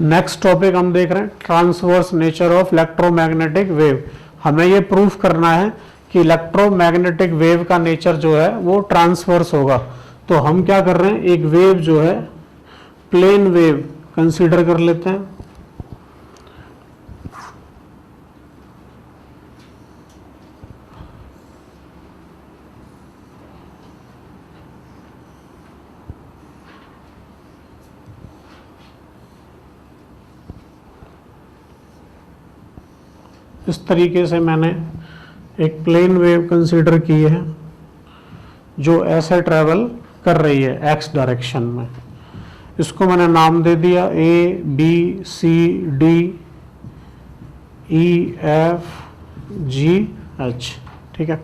Next topic हम देख रहे हैं transverse nature of electromagnetic wave. हमें ये प्रूफ करना है कि इलेक्ट्रोमैग्नेटिक वेव का नेचर जो है वो ट्रांसवर्स होगा। तो हम क्या कर रहे हैं, एक वेव जो है प्लेन वेव कंसीडर कर लेते हैं। इस तरीके से मैंने एक प्लेन वेव कंसीडर की है जो ऐसे ट्रेवल कर रही है एक्स डायरेक्शन में। इसको मैंने नाम दे दिया A B C D E F G H. ठीक है,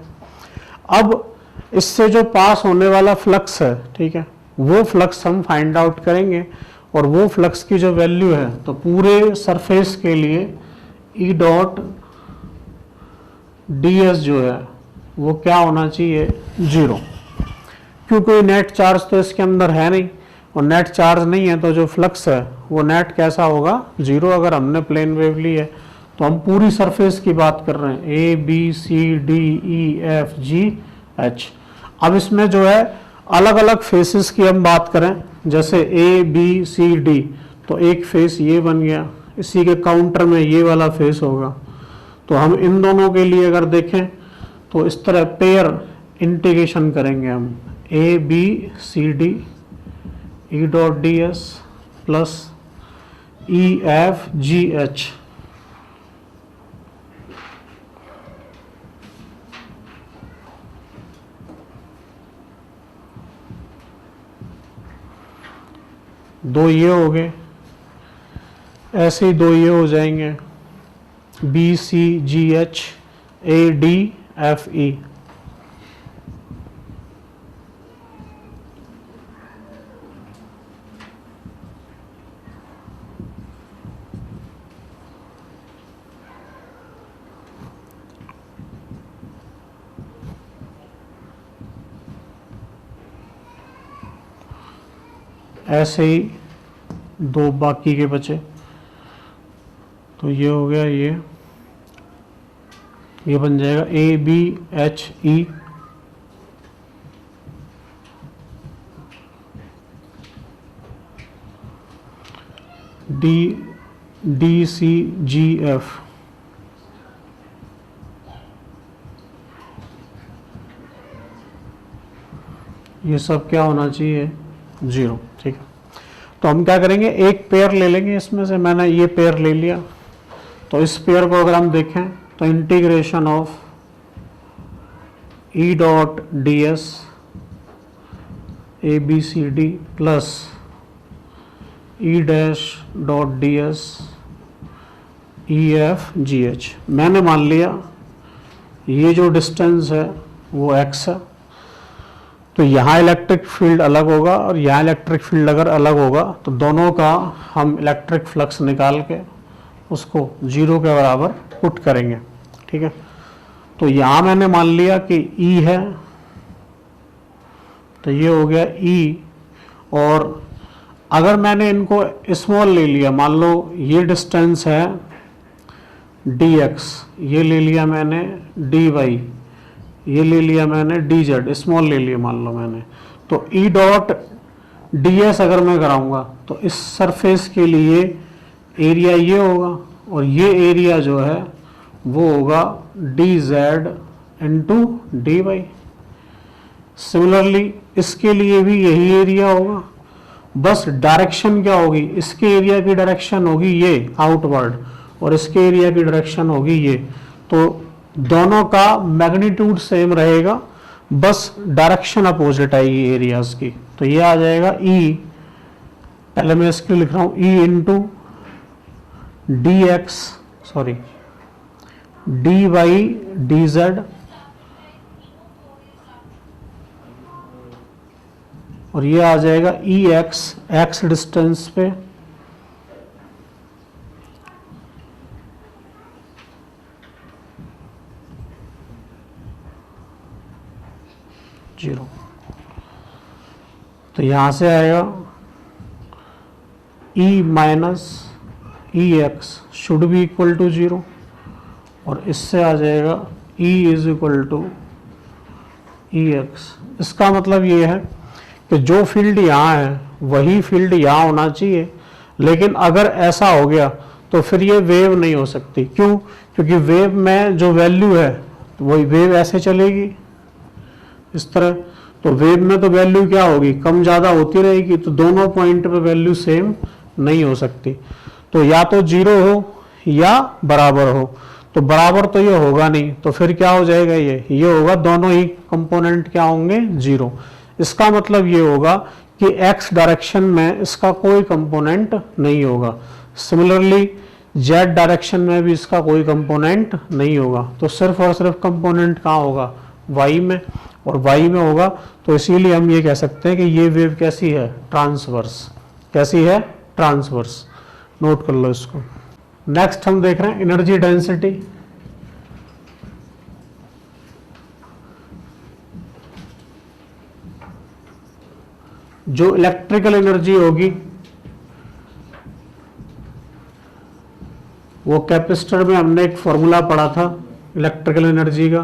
अब इससे जो पास होने वाला फ्लक्स है, ठीक है, वो फ्लक्स हम फाइंड आउट करेंगे और वो फ्लक्स की जो वैल्यू है तो पूरे सरफेस के लिए ई डॉट डी एस जो है वो क्या होना चाहिए, 0, क्योंकि कोई नेट चार्ज तो इसके अंदर है नहीं और नेट चार्ज नहीं है तो जो फ्लक्स है वो नेट कैसा होगा, 0। अगर हमने प्लेन वेव ली है तो हम पूरी सरफेस की बात कर रहे हैं, A B C D E F G H. अब इसमें जो है अलग अलग फेसेस की हम बात करें, जैसे ए बी सी डी, तो एक फेस ये बन गया, इसी के काउंटर में ये वाला फेस होगा। तो हम इन दोनों के लिए अगर देखें तो इस तरह पेयर इंटीग्रेशन करेंगे हम, A B C D E dot D S plus E F G H. दो ये हो गए, ऐसे ही दो ये हो जाएंगे, B C G H A D F E. ऐसे ही दो बाकी के बचे, तो ये हो गया, ये बन जाएगा A B H E D D C G F. ये सब क्या होना चाहिए, 0। ठीक है, तो हम क्या करेंगे, एक पेयर ले लेंगे इसमें से। मैंने ये पेयर ले लिया, तो इस पेयर को अगर हम देखें तो integration of E dot D S A B C D plus E dash dot D S E F G H. मैंने मान लिया ये जो डिस्टेंस है वो x है, तो यहाँ इलेक्ट्रिक फील्ड अलग होगा और यहाँ इलेक्ट्रिक फील्ड अगर अलग होगा तो दोनों का हम इलेक्ट्रिक फ्लक्स निकाल के उसको 0 के बराबर पुट करेंगे। ठीक है, तो यहाँ मैंने मान लिया कि E है, तो ये हो गया E। और अगर मैंने इनको स्मॉल ले लिया, मान लो ये डिस्टेंस है dx, ये ले लिया मैंने dy, ये ले लिया मैंने dz, स्मॉल ले लिया मान लो मैंने, तो E डॉट ds अगर मैं कराऊंगा तो इस सरफेस के लिए एरिया ये होगा और ये एरिया जो है वो होगा dz इंटू dy। सिमिलरली इसके लिए भी यही एरिया होगा, बस डायरेक्शन क्या होगी, इसके एरिया की डायरेक्शन होगी ये आउटवर्ड और इसके एरिया की डायरेक्शन होगी ये। तो दोनों का मैग्नीट्यूड सेम रहेगा, बस डायरेक्शन अपोजिट आएगी एरियाज की। तो ये आ जाएगा E, पहले मैं इसके लिख रहा हूँ E into D X, sorry D Y D Z, और ये आ जाएगा ई एक्स, एक्स डिस्टेंस पे जीरो। तो यहां से आएगा E minus E X should be equal to 0 और इससे आ जाएगा E is equal to E X. इसका मतलब ये है कि जो फील्ड यहाँ है वही फील्ड यहाँ होना चाहिए, लेकिन अगर ऐसा हो गया तो फिर ये वेव नहीं हो सकती। क्यों? क्योंकि वेव में जो वैल्यू है वही वेव ऐसे चलेगी इस तरह, तो वेव में तो वैल्यू क्या होगी, कम ज़्यादा होती रहेगी, तो दोनों पॉइंट पे वैल्यू सेम नहीं हो सकती। तो या तो 0 हो या बराबर हो, तो बराबर तो ये होगा नहीं, तो फिर क्या हो जाएगा, ये होगा दोनों ही कंपोनेंट क्या होंगे 0। इसका मतलब ये होगा कि x डायरेक्शन में इसका कोई कंपोनेंट नहीं होगा। सिमिलरली z डायरेक्शन में भी इसका कोई कंपोनेंट नहीं होगा, तो सिर्फ और सिर्फ कंपोनेंट कहाँ होगा, y में, और y में होगा। तो इसीलिए हम ये कह सकते हैं कि ये वेव कैसी है, ट्रांसवर्स। कैसी है, ट्रांसवर्स। नोट कर लो इसको। नेक्स्ट हम देख रहे हैं एनर्जी डेंसिटी। जो इलेक्ट्रिकल एनर्जी होगी वो कैपेसिटर में हमने एक फॉर्मूला पढ़ा था इलेक्ट्रिकल एनर्जी का,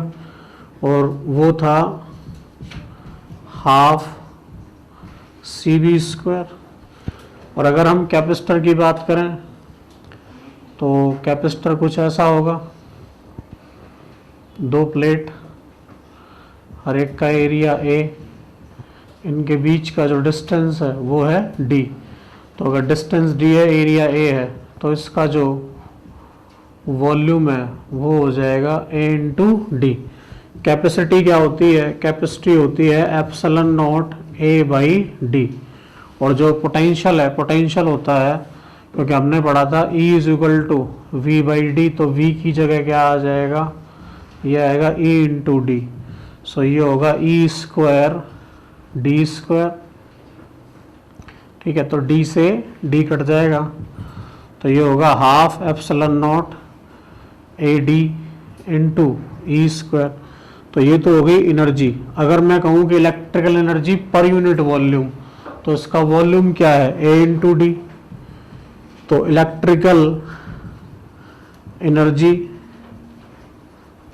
और वो था हाफ CV²। और अगर हम कैपेसिटर की बात करें तो कैपेसिटर कुछ ऐसा होगा, 2 प्लेट, हर एक का एरिया A, इनके बीच का जो डिस्टेंस है वो है D। तो अगर डिस्टेंस D है, एरिया A है, तो इसका जो वॉल्यूम है वो हो जाएगा A इंटू डी। कैपेसिटी क्या होती है, कैपेसिटी होती है epsilon not A by D. और जो पोटेंशियल है, पोटेंशियल होता है, क्योंकि हमने पढ़ा था E is equal to V by D, तो V की जगह क्या आ जाएगा, ये आएगा E इंटू डी। सो ये होगा E² D²। ठीक है, तो D से D कट जाएगा, तो ये होगा half epsilon not AD into E²। तो ये तो हो गई एनर्जी। अगर मैं कहूँ कि electrical energy per unit volume, तो इसका वॉल्यूम क्या है, A इंटू डी। तो electrical energy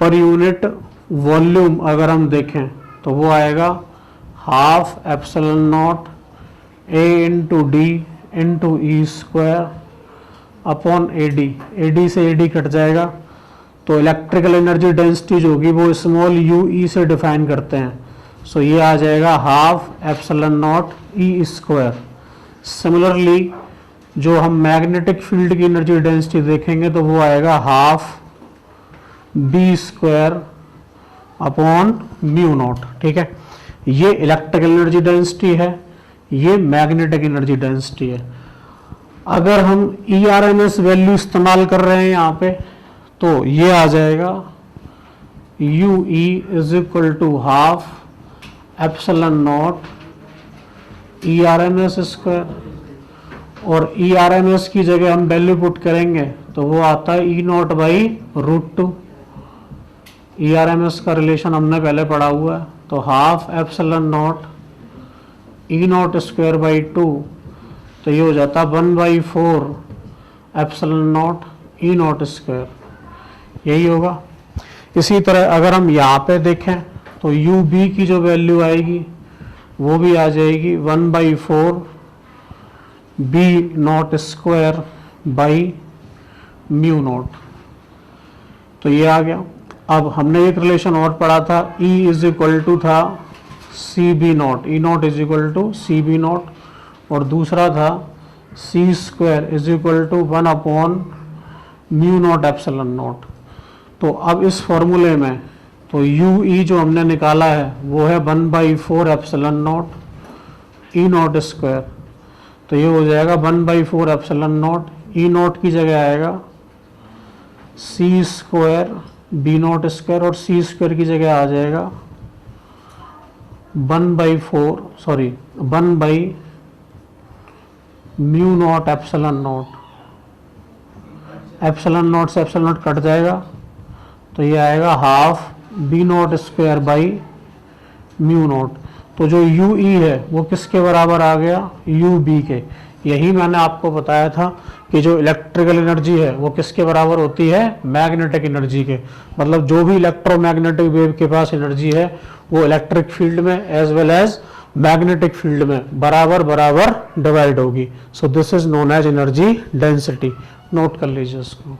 per unit volume अगर हम देखें तो वो आएगा half epsilon not A into D into E² upon AD से AD कट जाएगा। तो इलेक्ट्रिकल एनर्जी डेंसिटी जो होगी वो स्मॉल UE से डिफाइन करते हैं। सो ये आ जाएगा half epsilon not E²। Similarly जो हम मैग्नेटिक फील्ड की एनर्जी डेंसिटी देखेंगे तो वो आएगा half B² upon mu not. ठीक है, ये इलेक्ट्रिकल एनर्जी डेंसिटी है, ये मैग्नेटिक एनर्जी डेंसिटी है। अगर हम ERMS वैल्यू इस्तेमाल कर रहे हैं यहाँ पे, तो ये आ जाएगा UE is equal to half epsilon naught ERMS²। और ERMS की जगह हम वैल्यू पुट करेंगे तो वो आता है E0 बाई √2। ERMS का रिलेशन हमने पहले पढ़ा हुआ है, तो half epsilon not E0² by 2, तो ये हो जाता 1/4 एप्सिलॉन नॉट E0²। यही होगा। इसी तरह अगर हम यहाँ पे देखें तो UB की जो वैल्यू आएगी वो भी आ जाएगी 1/4 B0² बाई म्यू नॉट। तो ये आ गया। अब हमने एक रिलेशन और पढ़ा था, E इज इक्वल टू था CB0, E0 is equal to CB0, और दूसरा था C² is equal to 1 upon mu naught epsilon naught. तो अब इस फॉर्मूले में तो UE जो हमने निकाला है वो है 1/4 एप्सिलॉन नॉट E0²। तो ये हो जाएगा 1/4 एप्सिलॉन नॉट, E0 की जगह आएगा C² B0² और C² की जगह आ जाएगा 1 by mu naught epsilon not. Epsilon not से एप्सिलॉन नॉट कट जाएगा, तो ये आएगा half B0² by mu naught. तो जो UE है वो किसके बराबर आ गया, UB के। यही मैंने आपको बताया था कि जो इलेक्ट्रिकल एनर्जी है वो किसके बराबर होती है, मैग्नेटिक एनर्जी के। मतलब जो भी इलेक्ट्रोमैग्नेटिक वेव के पास एनर्जी है वो इलेक्ट्रिक फील्ड में as well as magnetic field में बराबर बराबर डिवाइड होगी। So this is known as energy density. Note कर लीजिए इसको।